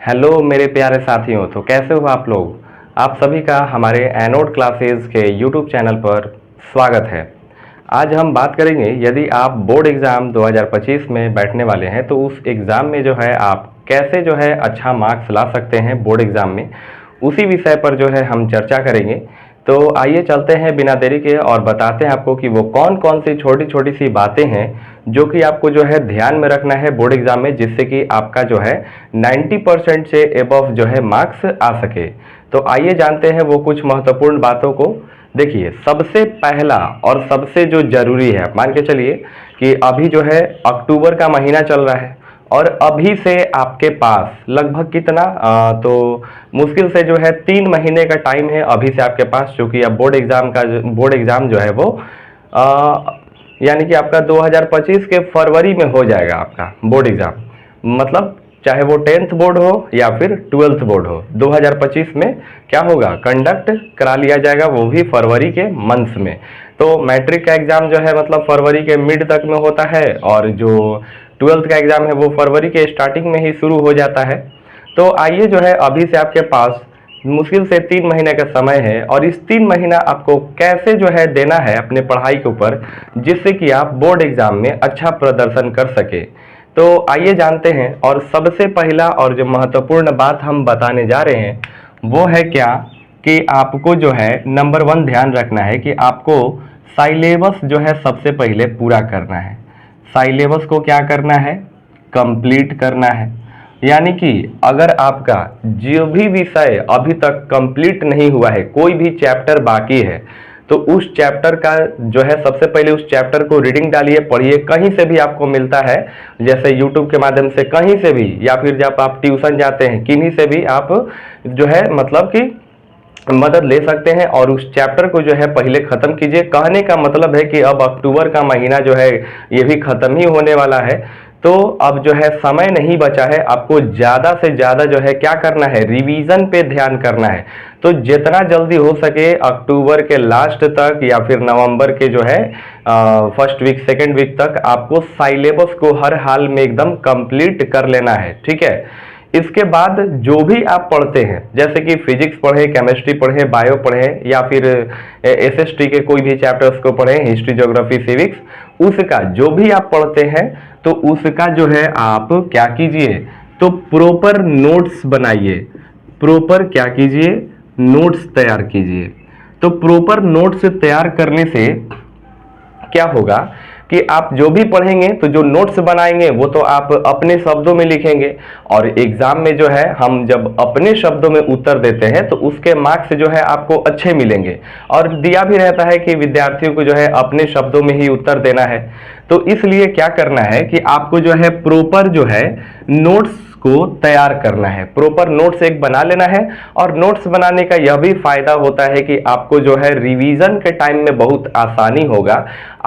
Hello मेरे प्यारे साथियों, तो कैसे हो आप लोग। आप सभी का हमारे एनोड क्लासेस के यूट्यूब चैनल पर स्वागत है। आज हम बात करेंगे, यदि आप बोर्ड एग्ज़ाम 2025 में बैठने वाले हैं तो उस एग्ज़ाम में जो है आप कैसे जो है अच्छा मार्क्स ला सकते हैं बोर्ड एग्ज़ाम में, उसी विषय पर जो है हम चर्चा करेंगे। तो आइए चलते हैं बिना देरी के और बताते हैं आपको कि वो कौन कौन सी छोटी छोटी सी बातें हैं जो कि आपको जो है ध्यान में रखना है बोर्ड एग्ज़ाम में, जिससे कि आपका जो है 90% से एबव जो है मार्क्स आ सके। तो आइए जानते हैं वो कुछ महत्वपूर्ण बातों को। देखिए, सबसे पहला और सबसे जो ज़रूरी है, मान के चलिए कि अभी जो है अक्टूबर का महीना चल रहा है और अभी से आपके पास लगभग कितना तो मुश्किल से जो है 3 महीने का टाइम है अभी से आपके पास, चूँकि अब बोर्ड एग्ज़ाम जो है वो यानी कि आपका 2025 के फरवरी में हो जाएगा आपका बोर्ड एग्ज़ाम। मतलब चाहे वो 10th बोर्ड हो या फिर 12th बोर्ड हो, 2025 में क्या होगा, कंडक्ट करा लिया जाएगा, वो भी फरवरी के मंथ में। तो मैट्रिक का एग्ज़ाम जो है मतलब फरवरी के मिड तक में होता है और जो 12th का एग्ज़ाम है वो फरवरी के स्टार्टिंग में ही शुरू हो जाता है। तो आइए जो है अभी से आपके पास मुश्किल से 3 महीने का समय है और इस 3 महीना आपको कैसे जो है देना है अपने पढ़ाई के ऊपर, जिससे कि आप बोर्ड एग्ज़ाम में अच्छा प्रदर्शन कर सके। तो आइए जानते हैं, और सबसे पहला और जो महत्वपूर्ण बात हम बताने जा रहे हैं वो है क्या, कि आपको जो है नंबर 1 ध्यान रखना है कि आपको साइलेबस जो है सबसे पहले पूरा करना है। साइलेबस को क्या करना है, कंप्लीट करना है। यानी कि अगर आपका जो भी विषय अभी तक कंप्लीट नहीं हुआ है, कोई भी चैप्टर बाकी है, तो उस चैप्टर का जो है सबसे पहले उस चैप्टर को रीडिंग डालिए, पढ़िए। कहीं से भी आपको मिलता है, जैसे यूट्यूब के माध्यम से कहीं से भी, या फिर जब आप ट्यूशन जाते हैं किन्हीं से भी आप जो है मतलब कि मदद ले सकते हैं और उस चैप्टर को जो है पहले ख़त्म कीजिए। कहने का मतलब है कि अब अक्टूबर का महीना जो है ये भी ख़त्म ही होने वाला है, तो अब जो है समय नहीं बचा है। आपको ज़्यादा से ज़्यादा जो है क्या करना है, रिवीजन पे ध्यान करना है। तो जितना जल्दी हो सके अक्टूबर के लास्ट तक या फिर नवंबर के जो है फर्स्ट वीक सेकेंड वीक तक आपको साइलेबस को हर हाल में एकदम कंप्लीट कर लेना है, ठीक है। इसके बाद जो भी आप पढ़ते हैं, जैसे कि फिजिक्स पढ़े, केमिस्ट्री पढ़े, बायो पढ़े, या फिर एसएसटी के कोई भी चैप्टर्स को पढ़े, हिस्ट्री, ज्योग्राफी, सिविक्स, उसका जो भी आप पढ़ते हैं तो उसका जो है आप क्या कीजिए, तो प्रॉपर नोट्स बनाइए। प्रॉपर क्या कीजिए, नोट्स तैयार कीजिए। तो प्रॉपर नोट्स तैयार करने से क्या होगा कि आप जो भी पढ़ेंगे तो जो नोट्स बनाएंगे वो तो आप अपने शब्दों में लिखेंगे, और एग्जाम में जो है हम जब अपने शब्दों में उत्तर देते हैं तो उसके मार्क्स जो है आपको अच्छे मिलेंगे। और दिया भी रहता है कि विद्यार्थियों को जो है अपने शब्दों में ही उत्तर देना है। तो इसलिए क्या करना है कि आपको जो है प्रॉपर जो है नोट्स को तैयार करना है, प्रॉपर नोट्स एक बना लेना है। और नोट्स बनाने का यह भी फायदा होता है कि आपको जो है रिवीजन के टाइम में बहुत आसानी होगा।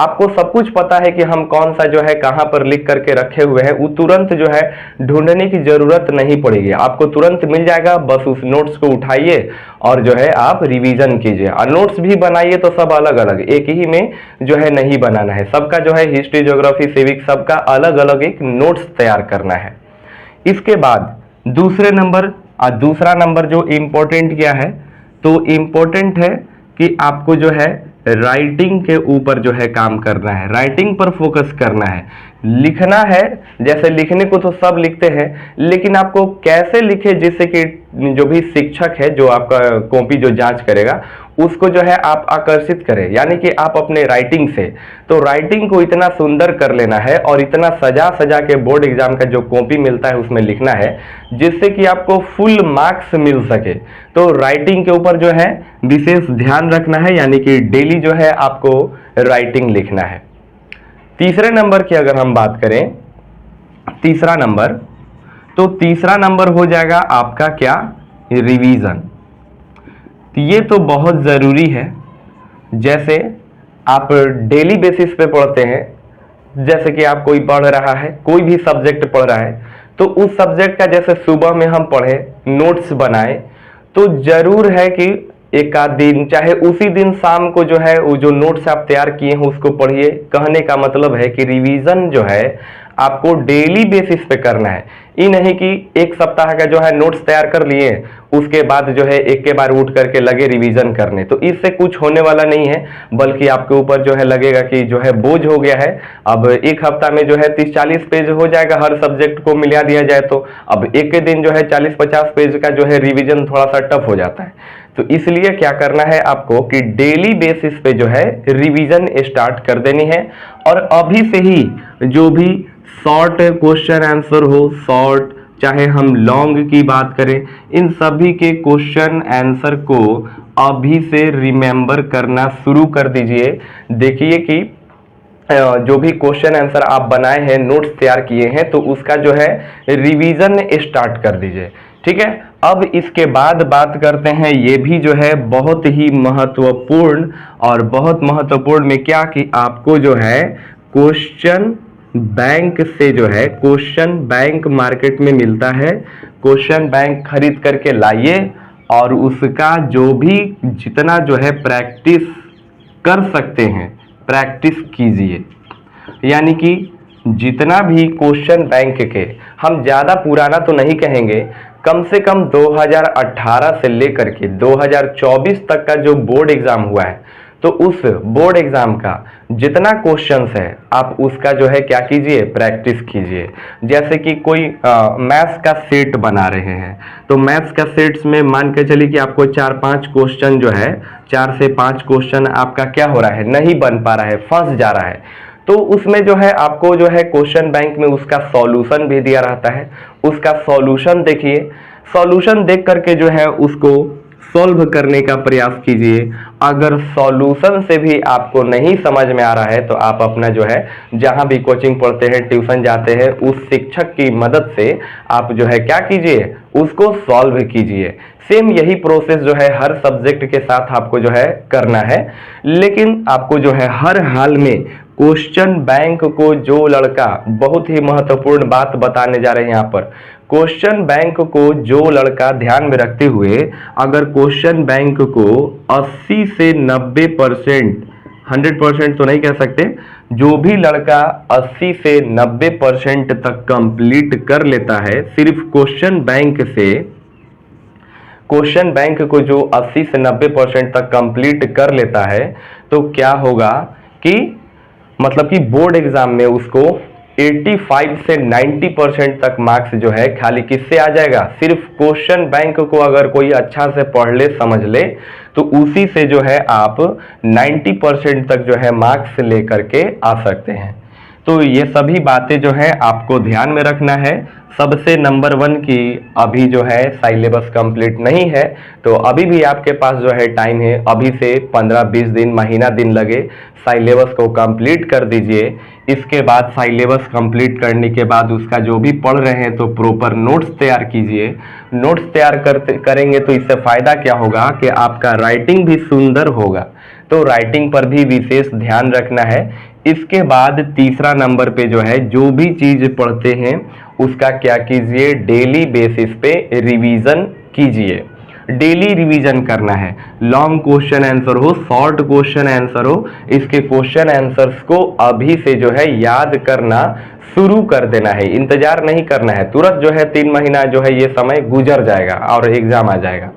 आपको सब कुछ पता है कि हम कौन सा जो है कहाँ पर लिख करके रखे हुए हैं, वो तुरंत जो है ढूंढने की जरूरत नहीं पड़ेगी, आपको तुरंत मिल जाएगा। बस उस नोट्स को उठाइए और जो है आप रिवीजन कीजिए। और नोट्स भी बनाइए तो सब अलग अलग, एक ही में जो है नहीं बनाना है, सबका जो है हिस्ट्री, ज्योग्राफी, सिविक्स सबका अलग अलग एक नोट्स तैयार करना है। इसके बाद दूसरा नंबर जो इम्पोर्टेंट क्या है, तो इम्पोर्टेंट है कि आपको जो है राइटिंग के ऊपर जो है काम करना है, राइटिंग पर फोकस करना है, लिखना है। जैसे लिखने को तो सब लिखते हैं, लेकिन आपको कैसे लिखे जिससे कि जो भी शिक्षक है, जो आपका कॉपी जो जांच करेगा, उसको जो है आप आकर्षित करें, यानी कि आप अपने राइटिंग से। तो राइटिंग को इतना सुंदर कर लेना है और इतना सजा सजा के बोर्ड एग्जाम का जो कॉपी मिलता है उसमें लिखना है, जिससे कि आपको फुल मार्क्स मिल सके। तो राइटिंग के ऊपर जो है विशेष ध्यान रखना है, यानी कि डेली जो है आपको राइटिंग लिखना है। तीसरे नंबर की अगर हम बात करें, तीसरा नंबर, तो तीसरा नंबर हो जाएगा आपका क्या, रिवीजन। ये तो बहुत ज़रूरी है। जैसे आप डेली बेसिस पे पढ़ते हैं, जैसे कि आप कोई पढ़ रहा है, कोई भी सब्जेक्ट पढ़ रहा है, तो उस सब्जेक्ट का जैसे सुबह में हम पढ़े, नोट्स बनाए, तो जरूर है कि एक आध दिन, चाहे उसी दिन शाम को जो है वो जो नोट्स आप तैयार किए हैं उसको पढ़िए। कहने का मतलब है कि रिवीजन जो है आपको डेली बेसिस पे करना है। ये नहीं कि एक सप्ताह का जो है नोट्स तैयार कर लिए, उसके बाद जो है एक के बार उठ करके लगे रिवीजन करने, तो इससे कुछ होने वाला नहीं है, बल्कि आपके ऊपर जो है लगेगा कि जो है बोझ हो गया है। अब एक हफ्ता में जो है 30-40 पेज हो जाएगा, हर सब्जेक्ट को मिला दिया जाए तो अब एक के दिन जो है 40-50 पेज का जो है रिवीजन थोड़ा सा टफ हो जाता है। तो इसलिए क्या करना है आपको कि डेली बेसिस पे जो है रिवीजन स्टार्ट कर देनी है, और अभी से ही जो भी शॉर्ट क्वेश्चन आंसर हो, शॉर्ट चाहे हम लॉन्ग की बात करें, इन सभी के क्वेश्चन आंसर को अभी से रिमेंबर करना शुरू कर दीजिए। देखिए कि जो भी क्वेश्चन आंसर आप बनाए हैं, नोट्स तैयार किए हैं, तो उसका जो है रिवीजन स्टार्ट कर दीजिए। ठीक है, अब इसके बाद बात करते हैं, ये भी जो है बहुत ही महत्वपूर्ण, और बहुत महत्वपूर्ण में क्या कि आपको जो है क्वेश्चन बैंक से जो है, क्वेश्चन बैंक मार्केट में मिलता है, क्वेश्चन बैंक खरीद करके लाइए, और उसका जो भी जितना जो है प्रैक्टिस कर सकते हैं प्रैक्टिस कीजिए। यानी कि जितना भी क्वेश्चन बैंक के, हम ज़्यादा पुराना तो नहीं कहेंगे, कम से कम 2018 से लेकर के 2024 तक का जो बोर्ड एग्जाम हुआ है, तो उस बोर्ड एग्जाम का जितना क्वेश्चंस है आप उसका जो है क्या कीजिए, प्रैक्टिस कीजिए। जैसे कि कोई मैथ्स का सेट बना रहे हैं, तो मैथ्स का सेट्स में मान के चलिए कि आपको 4-5 क्वेश्चन जो है, 4 से 5 क्वेश्चन आपका क्या हो रहा है, नहीं बन पा रहा है, फंस जा रहा है, तो उसमें जो है आपको जो है क्वेश्चन बैंक में उसका सॉल्यूशन भी दिया रहता है। उसका सॉल्यूशन देखिए, सॉल्यूशन देख करके जो है उसको सॉल्व करने का प्रयास कीजिए। अगर सॉल्यूशन से भी आपको नहीं समझ में आ रहा है, तो आप अपना जो है जहां भी कोचिंग पढ़ते हैं, ट्यूशन जाते हैं, उस शिक्षक की मदद से आप जो है क्या कीजिए, उसको सॉल्व कीजिए। सेम यही प्रोसेस जो है हर सब्जेक्ट के साथ आपको जो है करना है। लेकिन आपको जो है हर हाल में क्वेश्चन बैंक को, जो लड़का, बहुत ही महत्वपूर्ण बात बताने जा रहे हैं यहाँ पर, क्वेश्चन बैंक को जो लड़का ध्यान में रखते हुए अगर क्वेश्चन बैंक को 80 से 90%, 100% तो नहीं कह सकते, जो भी लड़का 80 से 90% तक कंप्लीट कर लेता है सिर्फ क्वेश्चन बैंक से, क्वेश्चन बैंक को जो 80 से 90% तक कंप्लीट कर लेता है, तो क्या होगा कि मतलब कि बोर्ड एग्जाम में उसको 85 से 90% तक मार्क्स जो है खाली किससे आ जाएगा, सिर्फ क्वेश्चन बैंक को अगर कोई अच्छा से पढ़ ले, समझ ले, तो उसी से जो है आप 90% तक जो है मार्क्स लेकर के आ सकते हैं। तो ये सभी बातें जो है आपको ध्यान में रखना है। सबसे नंबर 1 की अभी जो है सिलेबस कंप्लीट नहीं है, तो अभी भी आपके पास जो है टाइम है, अभी से 15-20 दिन, महीना दिन लगे, सिलेबस को कंप्लीट कर दीजिए। इसके बाद सिलेबस कंप्लीट करने के बाद उसका जो भी पढ़ रहे हैं तो प्रॉपर नोट्स तैयार कीजिए। नोट्स तैयार करेंगे तो इससे फायदा क्या होगा कि आपका राइटिंग भी सुंदर होगा, तो राइटिंग पर भी विशेष ध्यान रखना है। इसके बाद तीसरा नंबर पे जो है, जो भी चीज पढ़ते हैं उसका क्या कीजिए, डेली बेसिस पे रिवीजन कीजिए। डेली रिवीजन करना है, लॉन्ग क्वेश्चन आंसर हो, शॉर्ट क्वेश्चन आंसर हो, इसके क्वेश्चन आंसर्स को अभी से जो है याद करना शुरू कर देना है। इंतजार नहीं करना है, तुरंत जो है 3 महीना जो है ये समय गुजर जाएगा और एग्जाम आ जाएगा।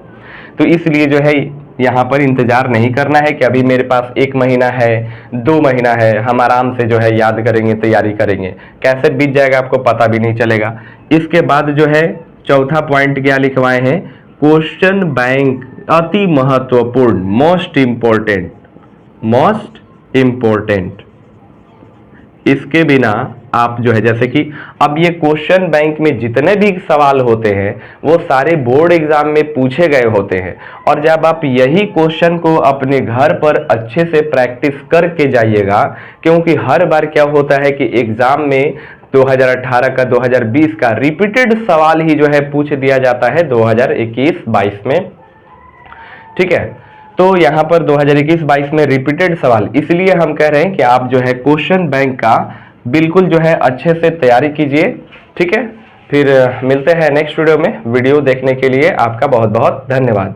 तो इसलिए जो है यहाँ पर इंतजार नहीं करना है कि अभी मेरे पास 1 महीना है, 2 महीना है, हम आराम से जो है याद करेंगे, तैयारी करेंगे, कैसे बीत जाएगा आपको पता भी नहीं चलेगा। इसके बाद जो है चौथा पॉइंट क्या लिखवाए हैं, क्वेश्चन बैंक अति महत्वपूर्ण, मोस्ट इंपॉर्टेंट। इसके बिना आप जो है, जैसे कि अब ये क्वेश्चन बैंक में जितने भी सवाल होते हैं वो सारे बोर्ड एग्जाम में पूछे गए होते हैं, और जब आप यही क्वेश्चन को अपने घर पर अच्छे से प्रैक्टिस करके जाइएगा, क्योंकि हर बार क्या होता है कि एग्जाम में 2018 का, 2020 का रिपीटेड सवाल ही जो है पूछ दिया जाता है 2021-22 में। ठीक है, तो यहाँ पर 2021-22 में रिपीटेड सवाल, इसलिए हम कह रहे हैं कि आप जो है क्वेश्चन बैंक का बिल्कुल जो है अच्छे से तैयारी कीजिए। ठीक है, फिर मिलते हैं नेक्स्ट वीडियो में। वीडियो देखने के लिए आपका बहुत बहुत धन्यवाद।